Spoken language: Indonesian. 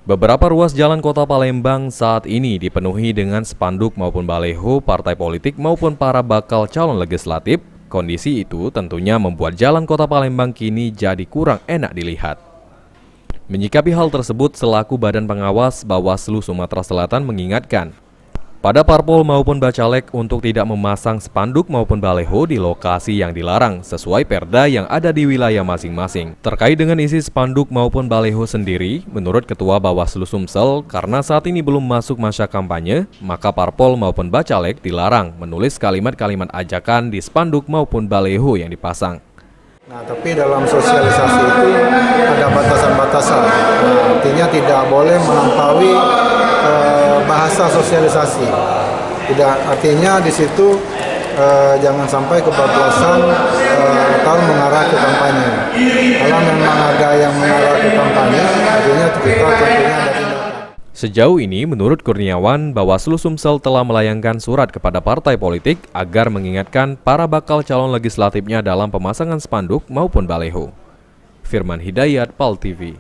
Beberapa ruas jalan kota Palembang saat ini dipenuhi dengan spanduk maupun baleho partai politik maupun para bakal calon legislatif. Kondisi itu tentunya membuat jalan kota Palembang kini jadi kurang enak dilihat. Menyikapi hal tersebut, selaku Badan Pengawas Bawaslu Sumatera Selatan mengingatkan pada parpol maupun bacalek untuk tidak memasang spanduk maupun baleho di lokasi yang dilarang sesuai perda yang ada di wilayah masing-masing. Terkait dengan isi spanduk maupun baleho sendiri, menurut Ketua Bawaslu Sumsel, karena saat ini belum masuk masa kampanye, maka parpol maupun bacalek dilarang menulis kalimat-kalimat ajakan di spanduk maupun baleho yang dipasang. Nah, tapi dalam sosialisasi itu ada batasan-batasan. Artinya tidak boleh melampaui bahasa sosialisasi. Tidak, artinya di situ jangan sampai kebablasan atau mengarah ke kampanye. Kalau memang ada yang mengarah ke kampanye, artinya kita tentunya ada tindakan. Sejauh ini, menurut Kurniawan, Bawaslu Sumsel telah melayangkan surat kepada partai politik agar mengingatkan para bakal calon legislatifnya dalam pemasangan spanduk maupun baleho. Firman Hidayat, PAL TV.